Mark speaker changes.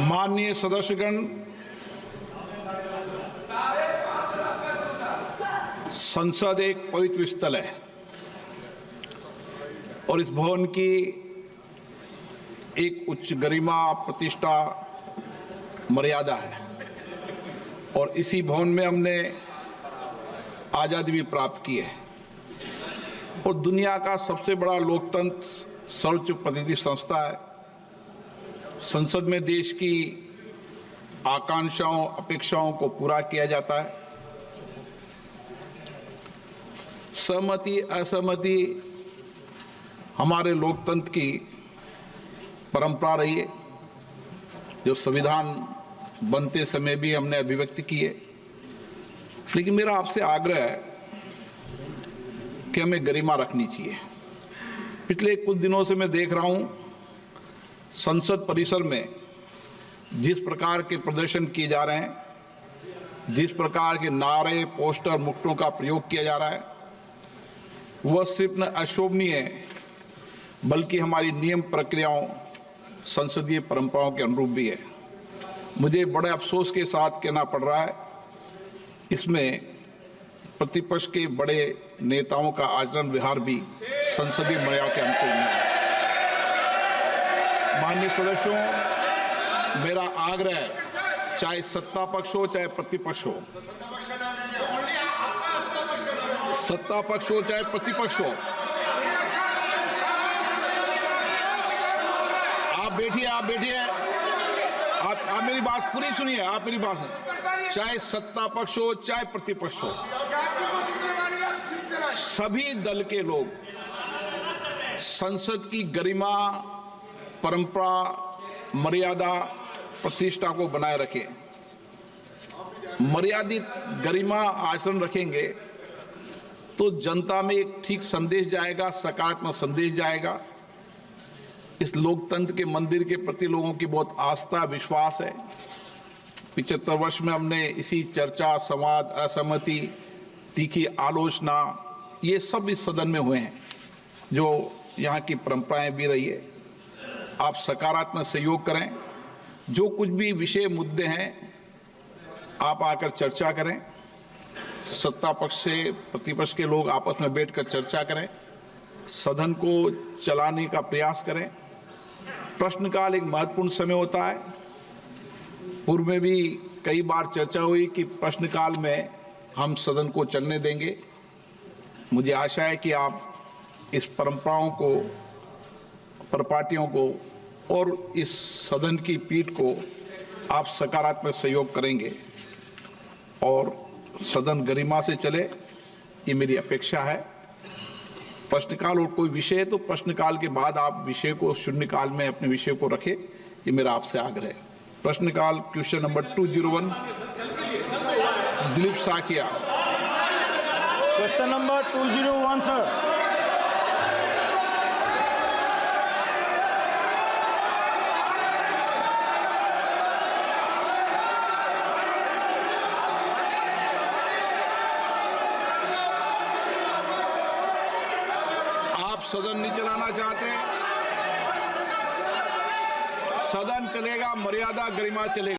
Speaker 1: माननीय सदस्यगण, संसद एक पवित्र स्थल है और इस भवन की एक उच्च गरिमा, प्रतिष्ठा, मर्यादा है और इसी भवन में हमने आज़ादी भी प्राप्त की है और दुनिया का सबसे बड़ा लोकतंत्र सर्वोच्च प्रतिनिधि संस्था है। संसद में देश की आकांक्षाओं, अपेक्षाओं को पूरा किया जाता है। सहमति, असहमति हमारे लोकतंत्र की परंपरा रही है, जो संविधान बनते समय भी हमने अभिव्यक्त की है। लेकिन मेरा आपसे आग्रह है कि हमें गरिमा रखनी चाहिए। पिछले कुछ दिनों से मैं देख रहा हूं, संसद परिसर में जिस प्रकार के प्रदर्शन किए जा रहे हैं, जिस प्रकार के नारे, पोस्टर, मुक्तों का प्रयोग किया जा रहा है, वह सिर्फ न अशोभनीय है बल्कि हमारी नियम प्रक्रियाओं, संसदीय परंपराओं के अनुरूप भी है। मुझे बड़े अफसोस के साथ कहना पड़ रहा है, इसमें प्रतिपक्ष के बड़े नेताओं का आचरण व्यवहार भी संसदीय मर्यादा के अनुकूल नहीं है। माननीय सदस्यों, मेरा आग्रह है, चाहे सत्ता पक्ष हो चाहे प्रतिपक्ष हो, सत्ता पक्ष हो चाहे प्रतिपक्ष हो, आप बैठिए, आप मेरी बात पूरी सुनिए, आप मेरी बात, चाहे सत्ता पक्ष हो चाहे प्रतिपक्ष हो, सभी दल के लोग संसद की गरिमा, परंपरा, मर्यादा, प्रतिष्ठा को बनाए रखें। मर्यादित गरिमा आचरण रखेंगे तो जनता में एक ठीक संदेश जाएगा, सकारात्मक संदेश जाएगा। इस लोकतंत्र के मंदिर के प्रति लोगों की बहुत आस्था, विश्वास है। 75 वर्ष में हमने इसी चर्चा, संवाद, असहमति, तीखी आलोचना, ये सब इस सदन में हुए हैं, जो यहाँ की परंपराएं भी रही है। आप सकारात्मक सहयोग करें, जो कुछ भी विषय, मुद्दे हैं, आप आकर चर्चा करें। सत्ता पक्ष से प्रतिपक्ष के लोग आपस में बैठकर चर्चा करें, सदन को चलाने का प्रयास करें। प्रश्नकाल एक महत्वपूर्ण समय होता है। पूर्व में भी कई बार चर्चा हुई कि प्रश्नकाल में हम सदन को चलने देंगे। मुझे आशा है कि आप इस परंपराओं को, परिपाटियों को और इस सदन की पीठ को आप सकारात्मक सहयोग करेंगे और सदन गरिमा से चले, ये मेरी अपेक्षा है। प्रश्नकाल और कोई विषय है तो प्रश्नकाल के बाद आप विषय को शून्यकाल में अपने विषय को रखें, ये मेरा आपसे आग्रह है। प्रश्नकाल question number 201, Dilip Saikia.
Speaker 2: Question number 201 sir.
Speaker 1: आप सदन नहीं चलाना चाहते, सदन चलेगा, मर्यादा, गरिमा चलेगा।